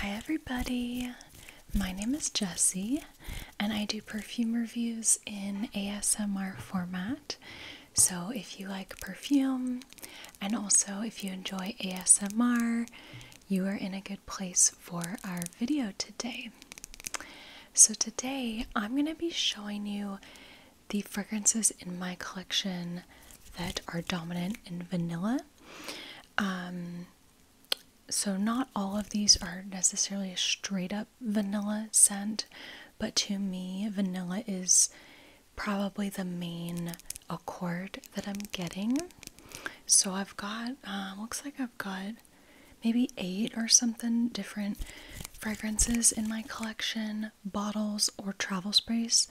Hi everybody, my name is Jessie and I do perfume reviews in ASMR format. So if you like perfume and also if you enjoy ASMR, you are in a good place for our video today. So today I'm going to be showing you the fragrances in my collection that are dominant in vanilla. So not all of these are necessarily a straight up vanilla scent, but to me vanilla is probably the main accord that I'm getting. So I've got, looks like I've got maybe 8 or something different fragrances in my collection, bottles or travel sprays.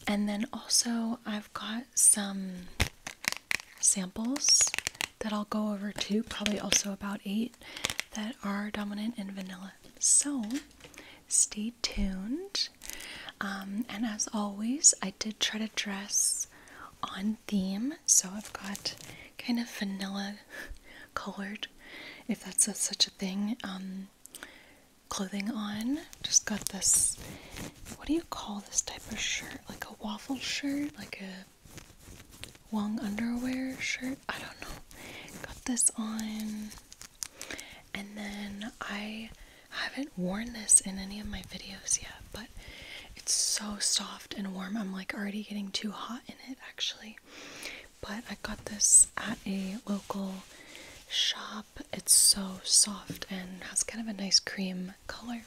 And then also I've got some samples that I'll go over too, probably also about 8 that are dominant in vanilla. So stay tuned. And as always, I did try to dress on theme, so I've got kind of vanilla colored, if that's such a thing, clothing on. Just got this, what do you call this type of shirt? Like a waffle shirt? Like a long underwear shirt? I don't know. Got this on. And then I haven't worn this in any of my videos yet, but it's so soft and warm. I'm like already getting too hot in it actually. But I got this at a local shop. It's so soft and has kind of a nice cream color.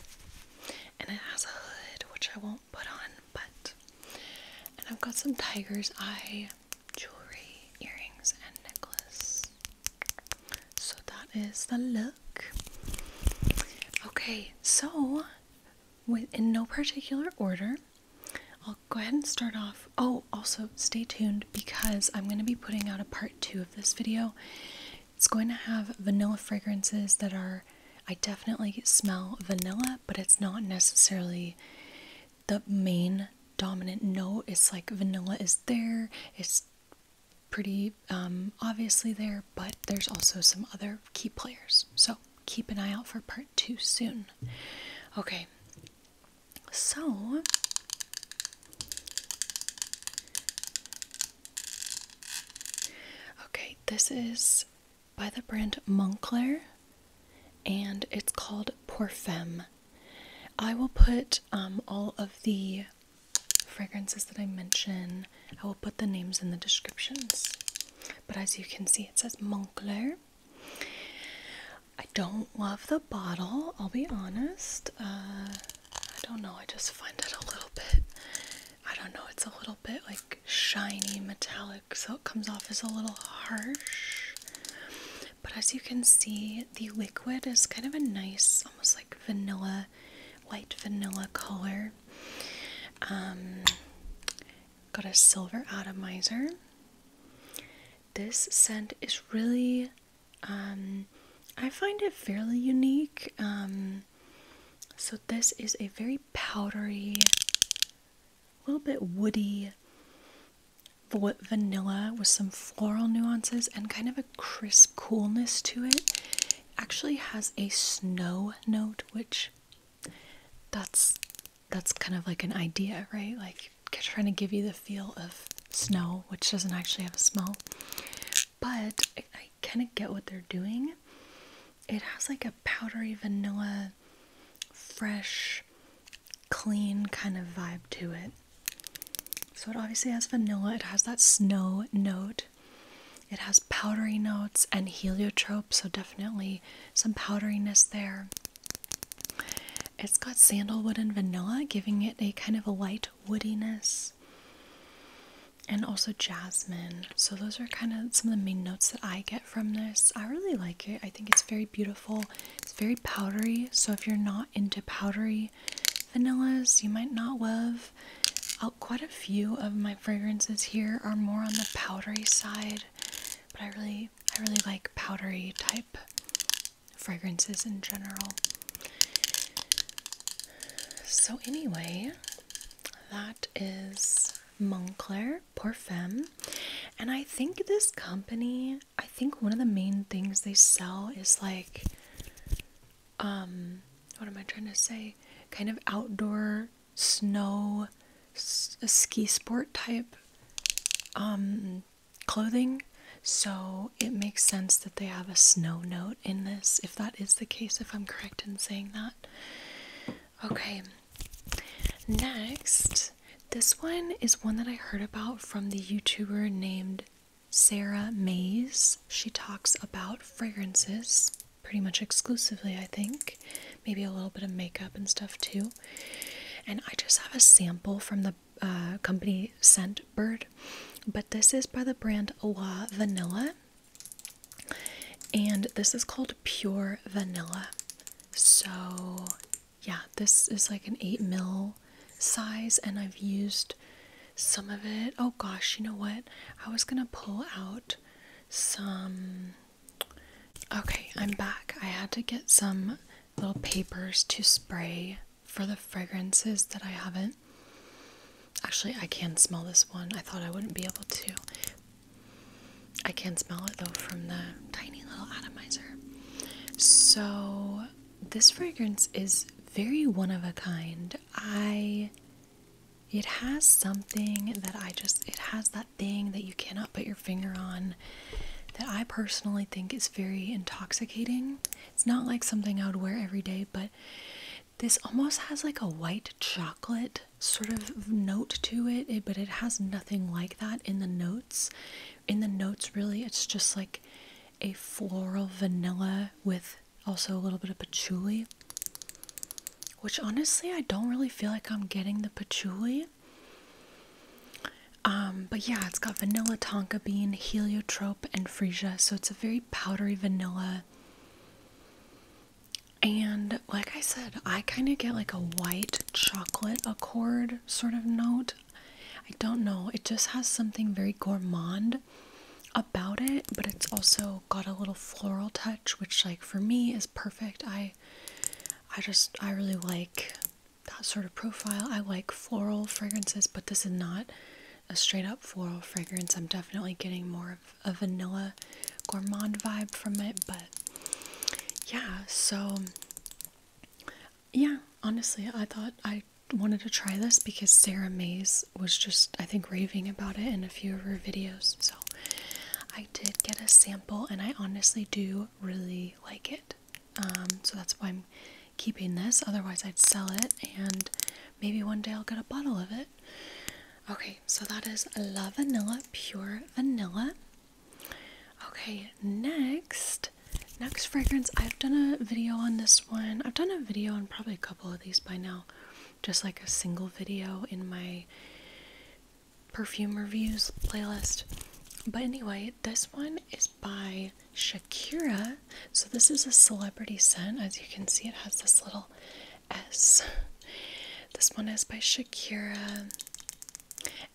And it has a hood, which I won't put on, but. And I've got some tiger's eye jewelry, earrings, and necklace. So that is the look. Okay, so in no particular order, I'll go ahead and start off. Oh, also stay tuned because I'm going to be putting out a part 2 of this video. It's going to have vanilla fragrances that are, I definitely smell vanilla, but it's not necessarily the main dominant note. It's like vanilla is there, it's pretty obviously there, but there's also some other key players. So keep an eye out for part 2 soon. Okay, so this is by the brand Moncler and it's called Perfume. I will put all of the fragrances that I mention, I will put the names in the descriptions. But as you can see, it says Moncler. I don't love the bottle, I'll be honest. I don't know, I just find it a little bit, I don't know, it's a little bit like shiny, metallic, so it comes off as a little harsh. But as you can see, the liquid is kind of a nice, almost like vanilla, light vanilla color. Got a silver atomizer. This scent is really, I find it fairly unique. So this is a very powdery, a little bit woody vanilla with some floral nuances and kind of a crisp coolness to it. It actually has a snow note, which that's kind of like an idea, right? Like trying to give you the feel of snow, which doesn't actually have a smell. But I kind of get what they're doing. It has like a powdery vanilla, fresh, clean kind of vibe to it. So it obviously has vanilla, it has that snow note, it has powdery notes and heliotrope, so definitely some powderiness there. It's got sandalwood and vanilla, giving it a kind of a light woodiness. And also jasmine. So those are kind of some of the main notes that I get from this. I really like it. I think it's very beautiful. It's very powdery, so if you're not into powdery vanillas, you might not love. Quite a few of my fragrances here are more on the powdery side, but I really like powdery type fragrances in general. So anyway, that is Moncler Parfum, and I think this company, I think one of the main things they sell is like what am I trying to say? Kind of outdoor snow, ski sport type clothing. So it makes sense that they have a snow note in this, if that is the case, if I'm correct in saying that. Okay, next, this one is one that I heard about from the YouTuber named Sarah Mays. She talks about fragrances pretty much exclusively, I think. Maybe a little bit of makeup and stuff too. And I just have a sample from the company Scentbird. But this is by the brand Lavanilla, and this is called Pure Vanilla. So yeah, this is like an 8 ml size, and I've used some of it. Oh gosh, you know what? I was gonna pull out some. Okay, I'm back. I had to get some little papers to spray for the fragrances that I haven't. Actually, I can smell this one. I thought I wouldn't be able to. I can smell it though from the tiny little atomizer. So this fragrance is very one of a kind. It has something that it has that thing that you cannot put your finger on that I personally think is very intoxicating. It's not like something I would wear every day, but this almost has like a white chocolate sort of note to it, but it has nothing like that in the notes. In the notes, really, it's just like a floral vanilla with also a little bit of patchouli, which honestly, I don't really feel like I'm getting the patchouli. But yeah, it's got vanilla, tonka bean, heliotrope, and freesia, so it's a very powdery vanilla. And like I said, I kind of get like a white chocolate accord sort of note. I don't know, it just has something very gourmand about it, but it's also got a little floral touch, which like for me is perfect. I really like that sort of profile. I like floral fragrances, but this is not a straight up floral fragrance. I'm definitely getting more of a vanilla gourmand vibe from it, but yeah, so yeah, honestly, I thought I wanted to try this because Sarah Mays was just, I think, raving about it in a few of her videos. So I did get a sample, and I honestly do really like it. So that's why I'm keeping this. Otherwise, I'd sell it, and maybe one day I'll get a bottle of it. Okay, so that is Lavanilla, Pure Vanilla. Okay, next fragrance. I've done a video on this one. I've done a video on probably a couple of these by now. Just like a single video in my perfume reviews playlist. But anyway, this one is by Shakira. So this is a celebrity scent. As you can see, it has this little S. This one is by Shakira,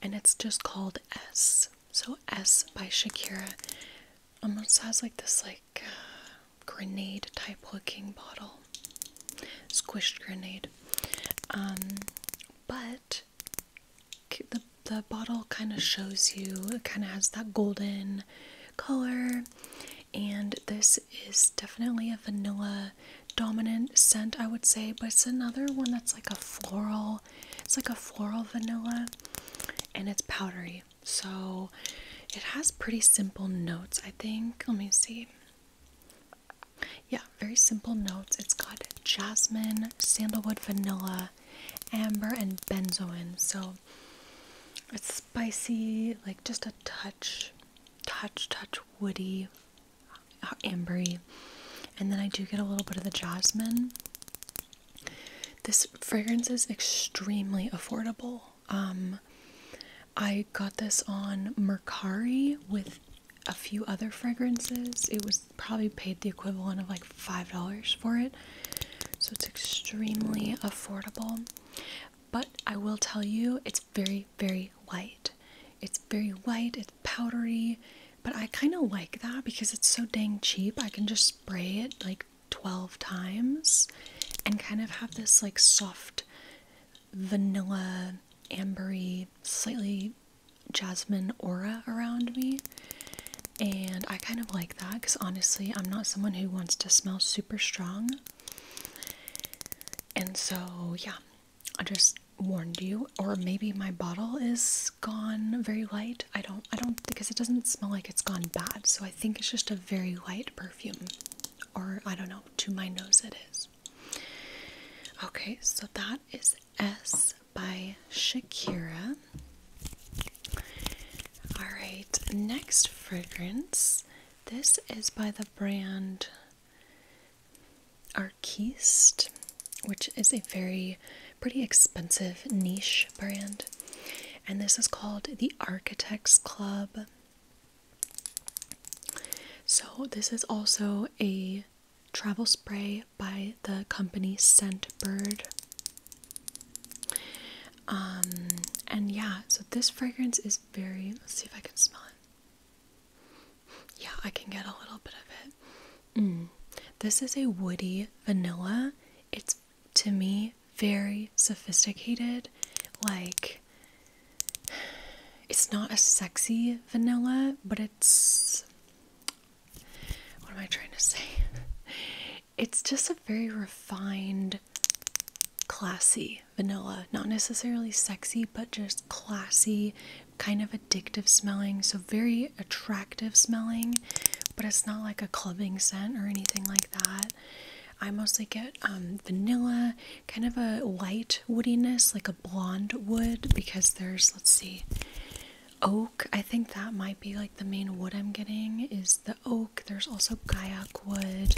and it's just called S. So S by Shakira. Almost has like this like grenade type looking bottle, squished grenade. But the bottle kind of shows you, it kind of has that golden color, and this is definitely a vanilla dominant scent, I would say, but it's another one that's like a floral, it's like a floral vanilla, and it's powdery, so it has pretty simple notes, I think. Let me see. Yeah, very simple notes. It's got jasmine, sandalwood, vanilla, amber, and benzoin. So it's spicy, like just a touch woody, ambery. And then I do get a little bit of the jasmine. This fragrance is extremely affordable. I got this on Mercari with a few other fragrances. It was probably paid the equivalent of like $5 for it. So it's extremely affordable. But I will tell you, it's very, very light. It's very light, it's powdery, but I kind of like that because it's so dang cheap. I can just spray it like 12 times and kind of have this like soft vanilla, ambery, slightly jasmine aura around me. And I kind of like that because honestly, I'm not someone who wants to smell super strong. so yeah, I just warned you. Or maybe my bottle is gone very light. I don't because it doesn't smell like it's gone bad, so I think it's just a very light perfume. Or I don't know, to my nose it is. Okay, so that is S by Shakira. Alright, next fragrance. This is by the brand Arquiste, which is a pretty expensive niche brand. And this is called the Architects Club. So this is also a travel spray by the company Scentbird. And yeah, so this fragrance is let's see if I can smell it. Yeah, I can get a little bit of it. This is a woody vanilla. It's, to me, very sophisticated. Like, it's not a sexy vanilla, but it's, what am I trying to say? It's just a very refined, classy vanilla. Not necessarily sexy, but just classy, kind of addictive smelling. So very attractive smelling, but it's not like a clubbing scent or anything like that. I mostly get vanilla, kind of a light woodiness, like a blonde wood, because there's, let's see, oak. I think that might be like the main wood I'm getting is the oak. There's also gaiac wood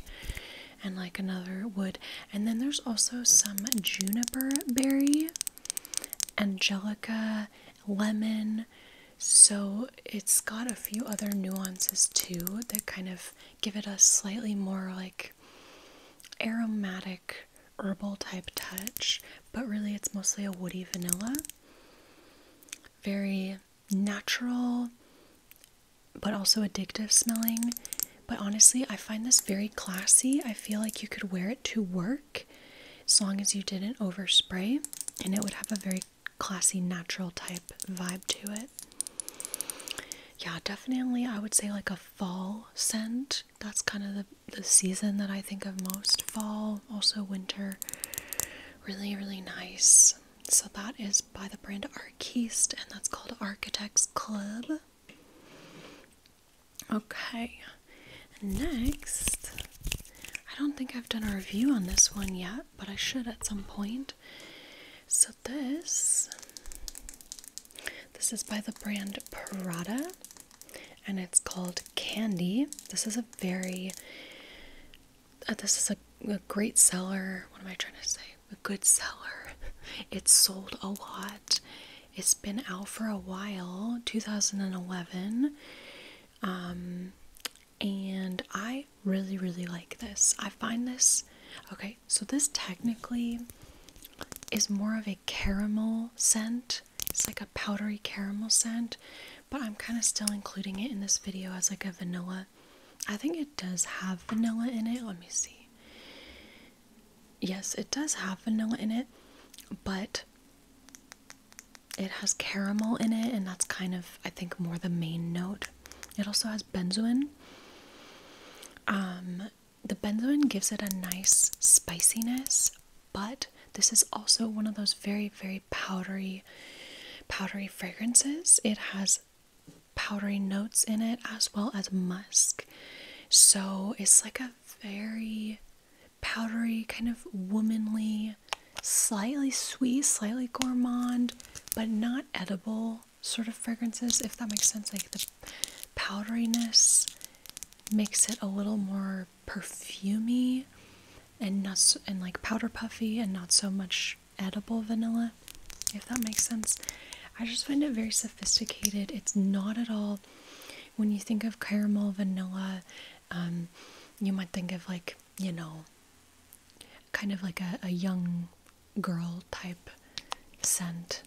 and like another wood, and then there's also some juniper berry, angelica, lemon. So it's got a few other nuances too that kind of give it a slightly more like aromatic herbal type touch, but really it's mostly a woody vanilla. Very natural, but also addictive smelling. But honestly, I find this very classy. I feel like you could wear it to work as long as you didn't overspray, and it would have a very classy, natural type vibe to it. Yeah, definitely I would say like a fall scent. That's kind of the season that I think of most. Fall, also winter. Really, really nice. So that is by the brand Arquiste, and that's called Architects Club. Okay, next, I don't think I've done a review on this one yet, but I should at some point. So this is by the brand Prada, and it's called Candy. This is a great seller. What am I trying to say? A good seller. It's sold a lot. It's been out for a while, 2011. And I really, really like this. I find this, okay, so this technically is more of a caramel scent. It's like a powdery caramel scent, but I'm kind of still including it in this video as like a vanilla. I think it does have vanilla in it. Let me see. Yes, it does have vanilla in it, but it has caramel in it, and that's kind of, I think, more the main note. It also has benzoin. The benzoin gives it a nice spiciness, but this is also one of those very, very powdery fragrances. It has powdery notes in it as well as musk. So it's like a very powdery, kind of womanly, slightly sweet, slightly gourmand, but not edible sort of fragrances, if that makes sense. Like the powderiness makes it a little more perfumey and like powder puffy, and not so much edible vanilla, if that makes sense. I just find it very sophisticated. It's not at all, when you think of caramel vanilla, you might think of like, you know, kind of like a young girl type scent,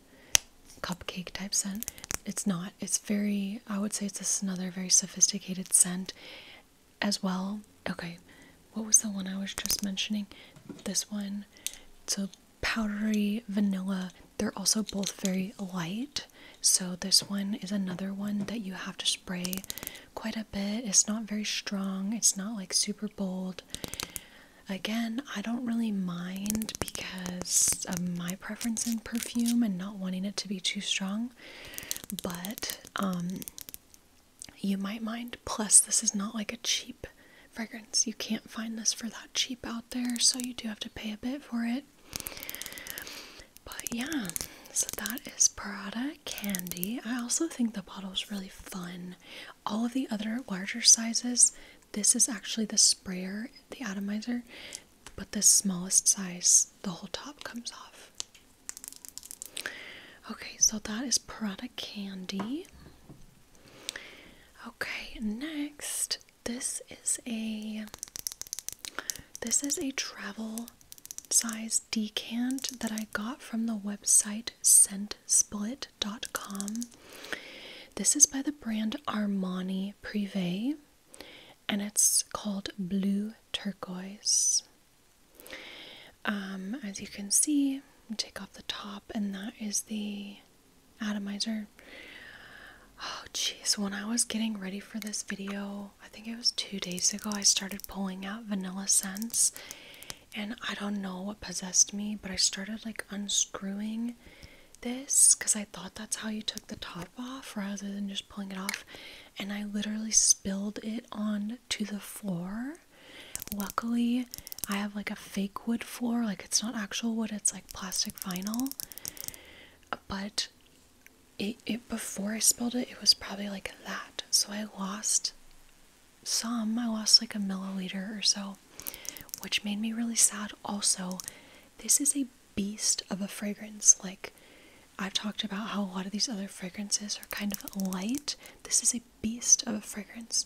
cupcake type scent. It's not. It's very, I would say it's just another very sophisticated scent as well. Okay, what was the one I was just mentioning? This one. So powdery vanilla. They're also both very light. So this one is another one that you have to spray quite a bit. It's not very strong. It's not like super bold. Again, I don't really mind because because of my preference in perfume and not wanting it to be too strong, but you might mind. Plus, this is not like a cheap fragrance. You can't find this for that cheap out there, so you do have to pay a bit for it. But yeah, so that is Prada Candy. I also think the bottle is really fun. All of the other larger sizes, this is actually the sprayer, the atomizer, but the smallest size, the whole top comes off. Okay, so that is Prada Candy. Okay, next, this is a travel size decant that I got from the website scentsplit.com. This is by the brand Armani Prive, and it's called Bleu Turquoise. As you can see, take off the top, and that is the atomizer. Oh jeez, when I was getting ready for this video, I think it was 2 days ago, I started pulling out vanilla scents, and I don't know what possessed me, but I started like unscrewing this because I thought that's how you took the top off rather than just pulling it off, and I literally spilled it onto the floor. Luckily, I have like a fake wood floor, like it's not actual wood, it's like plastic vinyl, but it before I spilled it, it was probably like that, so I lost like a milliliter or so, which made me really sad. Also, this is a beast of a fragrance. Like, I've talked about how a lot of these other fragrances are kind of light. This is a beast of a fragrance.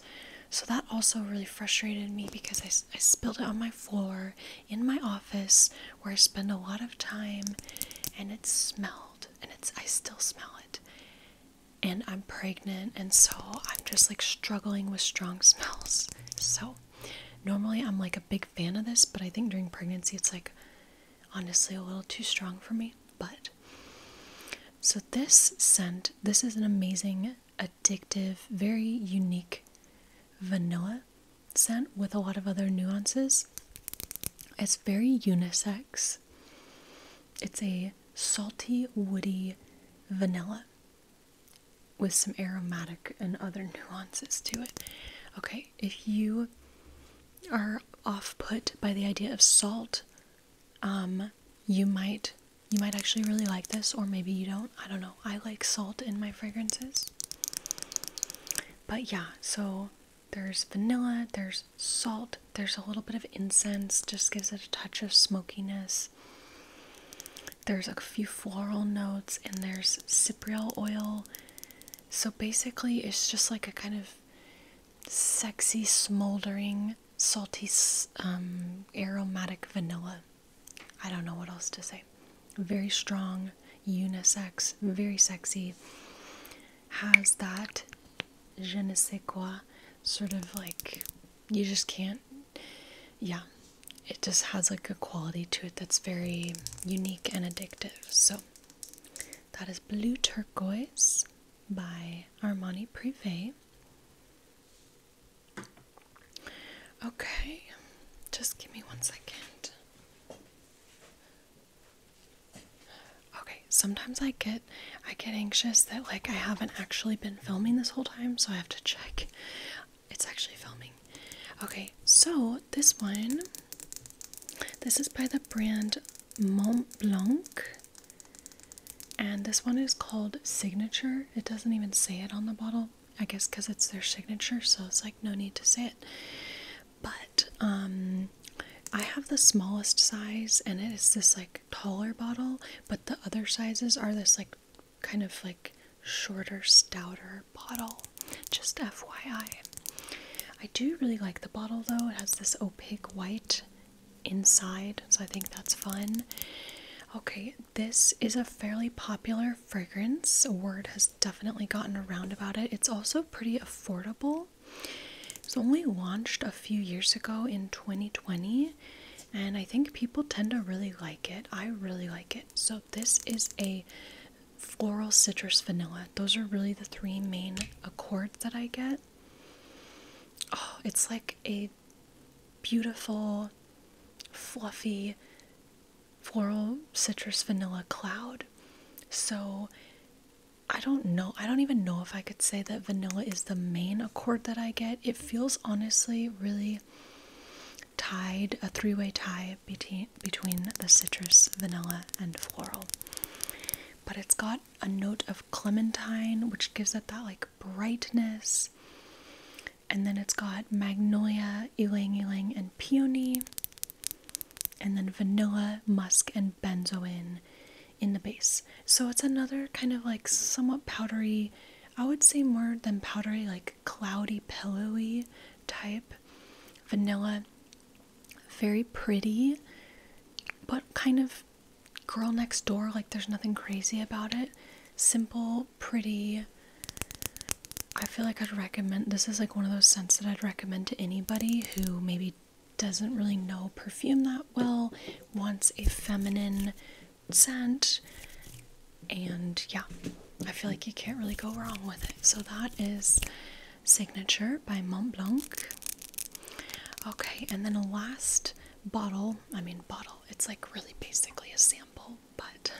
So that also really frustrated me because I spilled it on my floor in my office where I spend a lot of time, and it smelled, and I still smell it. And I'm pregnant, and so I'm just like struggling with strong smells. So normally I'm like a big fan of this, but I think during pregnancy it's like honestly a little too strong for me. But so this scent, this is an amazing, addictive, very unique vanilla scent with a lot of other nuances. It's very unisex. It's a salty, woody vanilla with some aromatic and other nuances to it. Okay, if you are off-put by the idea of salt, you might actually really like this, or maybe you don't. I don't know. I like salt in my fragrances. But yeah, so there's vanilla, there's salt, there's a little bit of incense, just gives it a touch of smokiness. There's a few floral notes, and there's cypriol oil. So basically, it's just like a kind of sexy, smoldering, salty, aromatic vanilla. I don't know what else to say. Very strong, unisex, very sexy. Has that je ne sais quoi, sort of like, you just can't, yeah. It just has like a quality to it that's very unique and addictive. So that is Bleu Turquoise by Armani Prive. Okay, just give me 1 second. Okay, sometimes I get anxious that like I haven't actually been filming this whole time, so I have to check it's actually filming. Okay, so this is by the brand Montblanc, and this one is called Signature. It doesn't even say it on the bottle, I guess because it's their signature, so it's like no need to say it. But I have the smallest size, and it is this like taller bottle, but the other sizes are this like kind of like shorter, stouter bottle. Just FYI. I do really like the bottle though. It has this opaque white inside, so I think that's fun. Okay, this is a fairly popular fragrance. Word has definitely gotten around about it. It's also pretty affordable. It's only launched a few years ago in 2020, and I think people tend to really like it. I really like it. So this is a floral citrus vanilla. Those are really the 3 main accords that I get. Oh, it's like a beautiful, fluffy floral citrus vanilla cloud. So I don't know. I don't even know if I could say that vanilla is the main accord that I get. It feels honestly really tied, a three-way tie between the citrus, vanilla, and floral. But it's got a note of clementine, which gives it that like brightness. And then it's got magnolia, ylang ylang, and peony. And then vanilla, musk, and benzoin in the base. So it's another kind of like somewhat powdery, I would say more than powdery, like cloudy, pillowy type vanilla. Very pretty, but kind of girl next door, like there's nothing crazy about it. Simple, pretty. I feel like I'd recommend, this is like one of those scents that I'd recommend to anybody who maybe doesn't really know perfume that well, wants a feminine scent, and yeah, I feel like you can't really go wrong with it. So that is Signature by Montblanc. Okay, and then a last bottle, it's like really basically a sample, but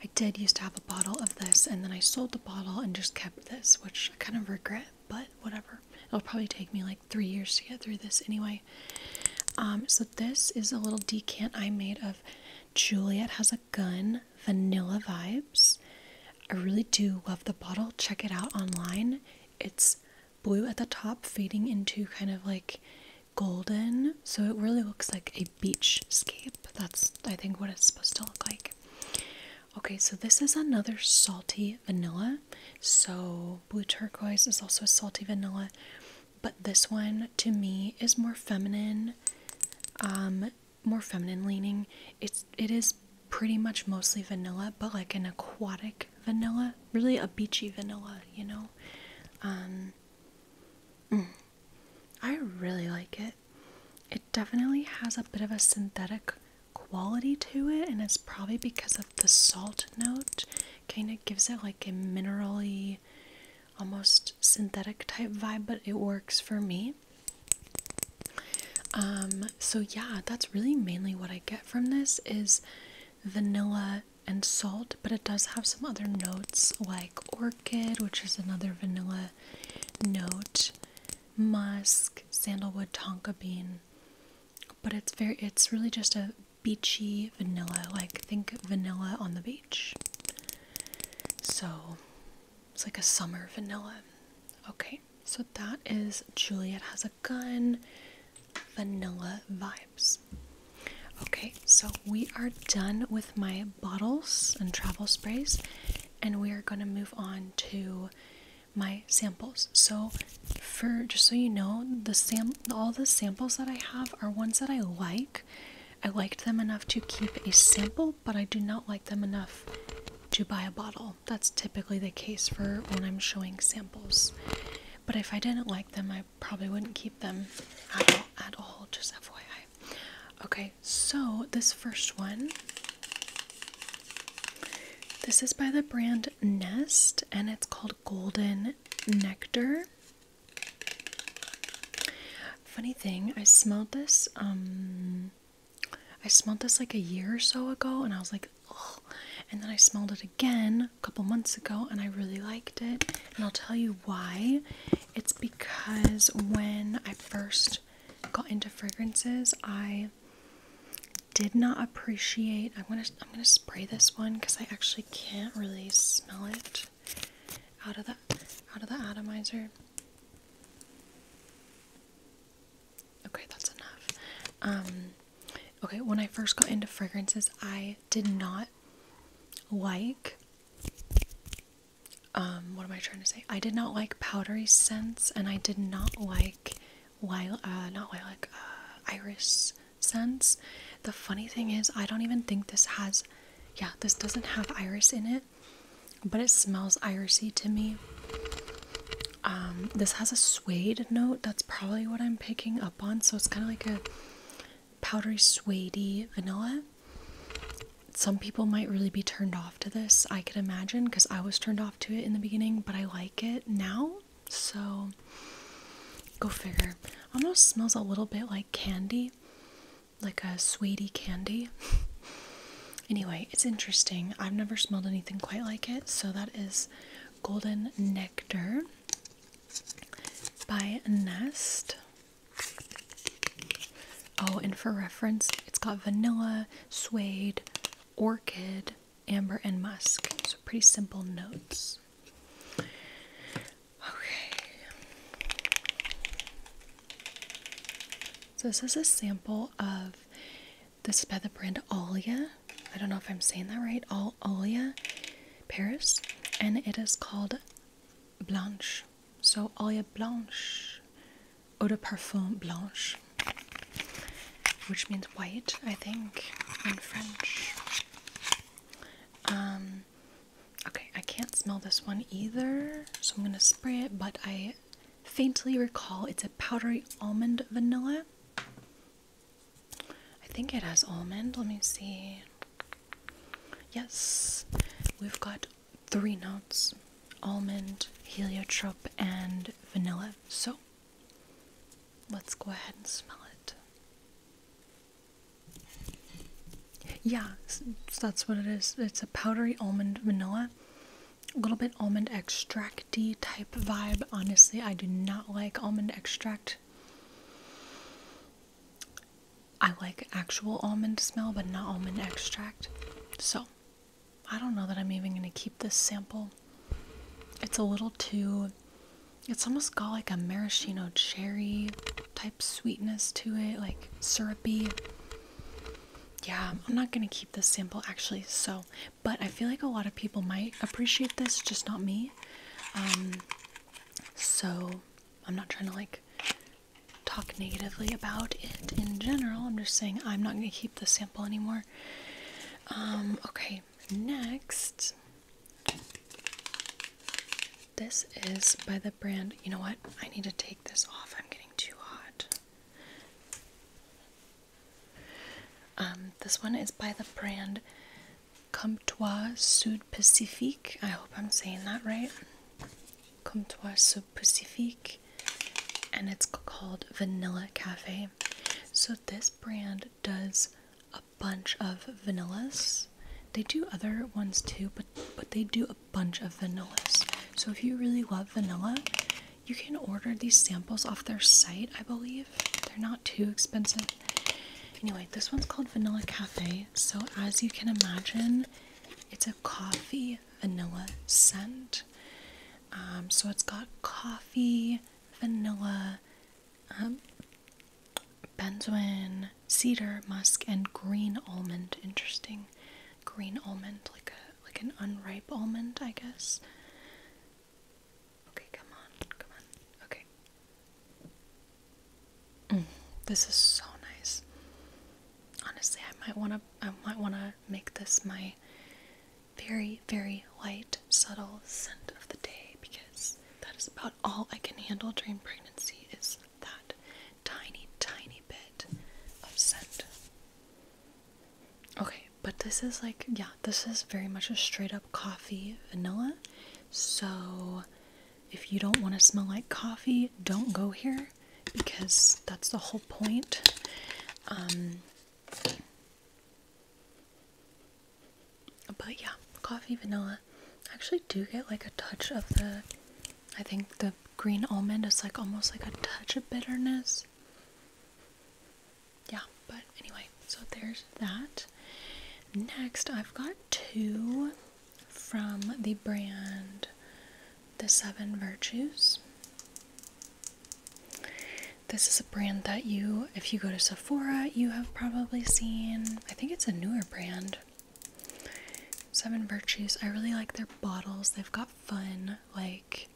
I did used to have a bottle of this, and then I sold the bottle and just kept this, which I kind of regret, but whatever. It'll probably take me like 3 years to get through this anyway. So this is a little decant I made of Juliet Has a Gun Vanilla Vibes. I really do love the bottle. Check it out online. It's blue at the top, fading into kind of like golden, so it really looks like a beachscape. That's, I think, what it's supposed to look like. Okay, so this is another salty vanilla. So Blue Turquoise is also a salty vanilla, but this one to me is more feminine, leaning. It is pretty much mostly vanilla, but like an aquatic vanilla, really a beachy vanilla, you know. I really like it. It definitely has a bit of a synthetic quality to it, and it's probably because of the salt note. Kind of gives it like a minerally, almost synthetic type vibe, but it works for me. So yeah, that's really mainly what I get from this is vanilla and salt, but it does have some other notes like orchid, which is another vanilla note, musk, sandalwood, tonka bean, but it's really just a beachy vanilla, like think vanilla on the beach. So it's like a summer vanilla. Okay, so that is Juliet Has a Gun Vanilla Vibes. Okay, so we are done with my bottles and travel sprays, and we are going to move on to my samples. So just so you know, all the samples that I have are ones that I like. I liked them enough to keep a sample, but I do not like them enough to buy a bottle. That's typically the case for when I'm showing samples. But if I didn't like them, I probably wouldn't keep them at all, just FYI. Okay, so this first one, this is by the brand Nest, and it's called Golden Nectar. Funny thing, I smelled this like a year or so ago, and I was like, ugh. And then I smelled it again a couple months ago, and I really liked it. And I'll tell you why. It's because when I first got into fragrances, I did not appreciate. I'm gonna spray this one because I actually can't really smell it out of the atomizer. Okay, that's enough. Okay, when I first got into fragrances, I did not like, what am I trying to say? I did not like powdery scents, and I did not like iris scents. The funny thing is, I don't even think this doesn't have iris in it, but it smells irisy to me. This has a suede note. That's probably what I'm picking up on. So it's kind of like a powdery suede-y vanilla. Some people might really be turned off to this, I could imagine, because I was turned off to it in the beginning, but I like it now, so go figure. Almost smells a little bit like candy, like a suede candy. Anyway, it's interesting. I've never smelled anything quite like it. So that is Golden Nectar by Nest. Oh, and for reference, it's got vanilla, suede, orchid, amber, and musk. So pretty simple notes. Okay. So this is a sample of, this is by the brand Alaia. I don't know if I'm saying that right. Alaia Paris. And it is called Blanche. So Alaia Blanche. Eau de Parfum Blanche. Which means white, I think, in French. Okay, I can't smell this one either, so I'm gonna spray it, but I faintly recall it's a powdery almond vanilla. I think it has almond, let me see. Yes, we've got 3 notes: almond, heliotrope, and vanilla. So, let's go ahead and smell it. Yeah, so that's what it is. It's a powdery almond vanilla. A little bit almond extract-y type vibe. Honestly, I do not like almond extract. I like actual almond smell, but not almond extract. So, I don't know that I'm even going to keep this sample. It's a little too... It's almost got like a maraschino cherry type sweetness to it, like syrupy. Yeah, I'm not going to keep this sample actually, so, but I feel like a lot of people might appreciate this, just not me. So, I'm not trying to like talk negatively about it in general. I'm just saying I'm not going to keep this sample anymore. Okay, next. This is by the brand, you know what? I need to take this off. I'm getting too hot. This one is by the brand Comptoir Sud Pacifique. I hope I'm saying that right. Comptoir Sud Pacifique. And it's called Vanilla Cafe. So this brand does a bunch of vanillas. They do other ones too, but they do a bunch of vanillas. So if you really love vanilla, you can order these samples off their site, I believe. They're not too expensive. Anyway, this one's called Vanilla Cafe. So as you can imagine, it's a coffee vanilla scent. So it's got coffee, vanilla, benzoin, cedar, musk, and green almond. Interesting. Green almond, like an unripe almond, I guess. Okay, come on. Okay. This is so nice. Honestly, I might wanna make this my very, very light, subtle scent of the day, because that is about all I can handle during pregnancy, is that tiny, tiny bit of scent. Okay, but this is like, yeah, this is very much a straight up coffee vanilla. So if you don't want to smell like coffee, don't go here, because that's the whole point. But yeah, coffee vanilla. I actually do get like a touch of the, I think the green almond is like almost like a touch of bitterness. Yeah, but anyway, so there's that. Next, I've got 2 from the brand The 7 Virtues. This is a brand that you, if you go to Sephora, you have probably seen. I think it's a newer brand. 7 Virtues. I really like their bottles. They've got fun, like,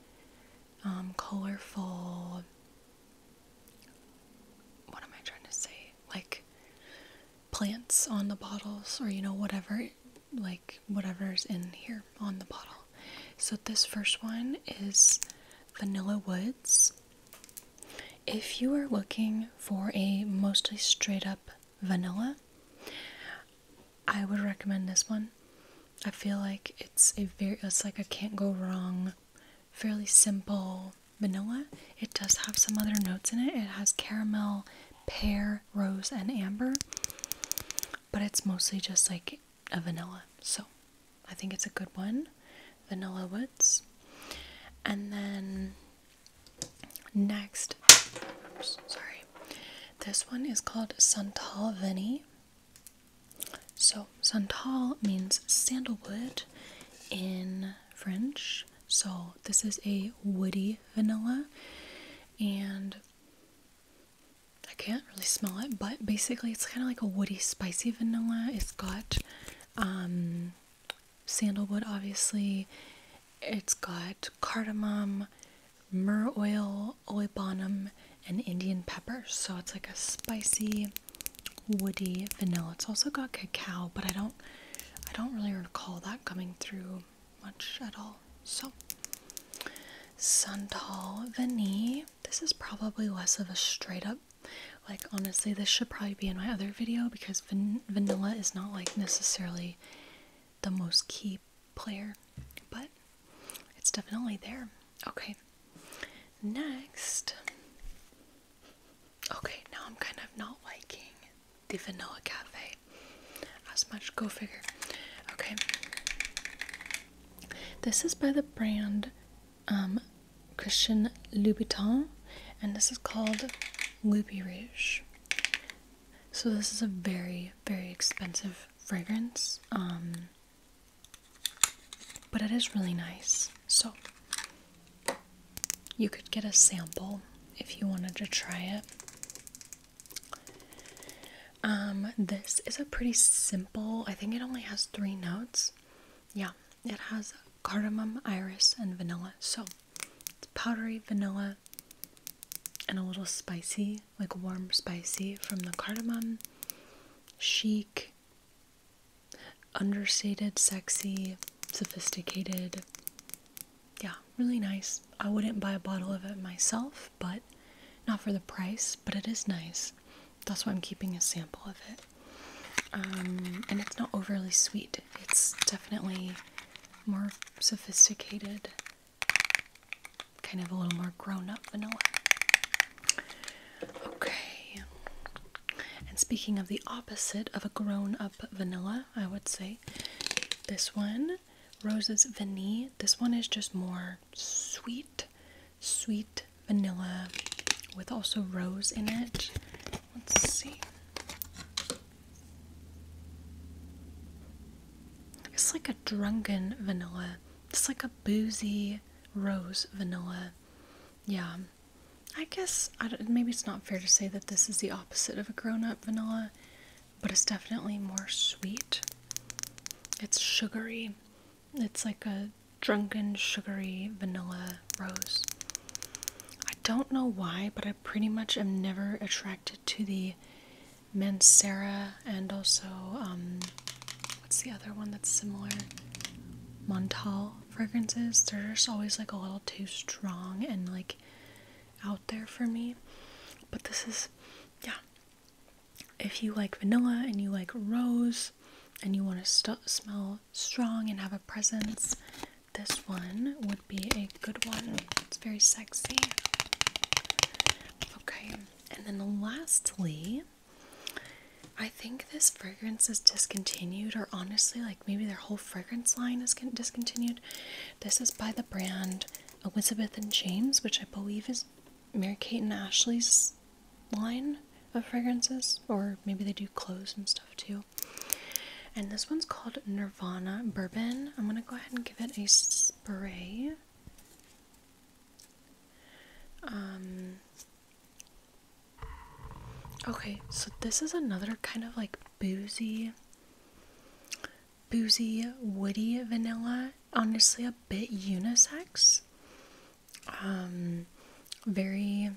colorful, what am I trying to say? Like, plants on the bottles, or, you know, whatever, like, whatever's in here on the bottle. So this first one is Vanilla Woods. If you are looking for a mostly straight up vanilla, I would recommend this one. I feel like it's like a can't go wrong, fairly simple vanilla. It does have some other notes in it. It has caramel, pear, rose, and amber, but it's mostly just like a vanilla. So I think it's a good one. Vanilla Woods. And then next, oops, sorry, this one is called Santal Vanille. So Santal means sandalwood in French. So this is a woody vanilla, and I can't really smell it, but basically it's kind of like a woody, spicy vanilla. It's got sandalwood, obviously. It's got cardamom, myrrh oil, olibanum, and Indian pepper. So it's like a spicy, woody vanilla. It's also got cacao, but I don't really recall that coming through much at all. So Santal Vanille. This is probably less of a straight up, like, honestly, this should probably be in my other video, because vanilla is not like necessarily the most key player, but it's definitely there. Okay, next. Okay, now I'm kind of not liking the Vanilla Cafe as much. Go figure. Okay, this is by the brand Christian Louboutin, and this is called Loubirouge. So this is a very, very expensive fragrance, but it is really nice. So you could get a sample if you wanted to try it. This is a pretty simple, I think it only has 3 notes. Yeah, it has cardamom, iris, and vanilla. So it's powdery vanilla and a little spicy, like warm spicy from the cardamom. Chic, understated, sexy, sophisticated. Yeah, really nice. I wouldn't buy a bottle of it myself, but not for the price, but it is nice. That's why I'm keeping a sample of it. And it's not overly sweet. It's definitely more sophisticated, kind of a little more grown-up vanilla. Okay. And speaking of the opposite of a grown-up vanilla, I would say this one, Roses Vanille. This one is just more sweet vanilla with also rose in it. Let's see. It's like a drunken vanilla. It's like a boozy rose vanilla. Yeah. I guess maybe it's not fair to say that this is the opposite of a grown-up vanilla, but it's definitely more sweet. It's sugary. It's like a drunken, sugary vanilla rose. I don't know why, but I pretty much am never attracted to the Mancera and also, what's the other one that's similar? Montal fragrances. They're just always like a little too strong and like out there for me. But this is, yeah. If you like vanilla and you like rose and you want to smell strong and have a presence, this one would be a good one. It's very sexy. Okay, and then lastly, I think this fragrance is discontinued, or honestly, like maybe their whole fragrance line is discontinued. This is by the brand Elizabeth and James, which I believe is Mary-Kate and Ashley's line of fragrances, or maybe they do clothes and stuff too. And this one's called Nirvana Bourbon. I'm gonna go ahead and give it a spray. Okay, so this is another kind of like boozy, woody vanilla. Honestly, a bit unisex. Very,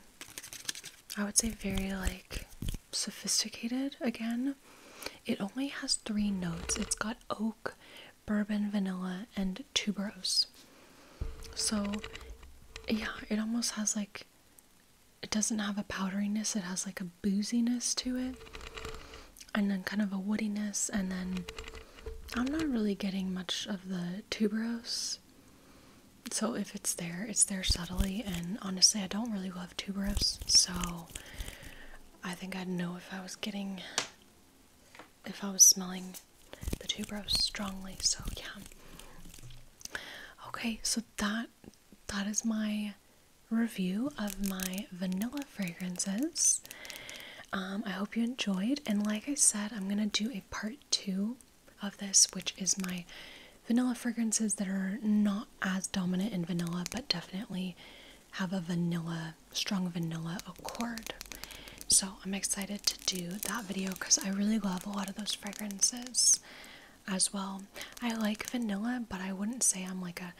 I would say very like sophisticated again. It only has 3 notes. It's got oak, bourbon, vanilla, and tuberose. So, yeah, it almost has like, it doesn't have a powderiness, it has like a booziness to it. And then kind of a woodiness, and then I'm not really getting much of the tuberose. So if it's there subtly, and honestly, I don't really love tuberose, so I think I'd know if I was smelling the tuberose strongly, so yeah. Okay, so that is my review of my vanilla fragrances. I hope you enjoyed, and like I said, I'm gonna do a part 2 of this, which is my vanilla fragrances that are not as dominant in vanilla, but definitely have a strong vanilla accord. So I'm excited to do that video because I really love a lot of those fragrances as well. I like vanilla, but I wouldn't say I'm like a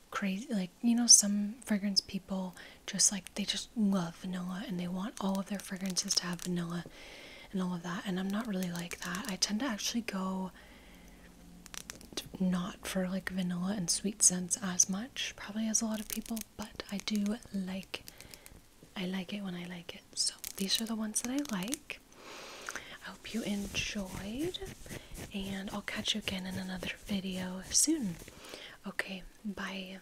crazy, like, you know, some fragrance people just like, they just love vanilla and they want all of their fragrances to have vanilla and all of that, and I'm not really like that. I tend to actually go not for like vanilla and sweet scents as much, probably as a lot of people, but I like it when I like it. So these are the ones that I like. I hope you enjoyed, and I'll catch you again in another video soon. Okay, bye.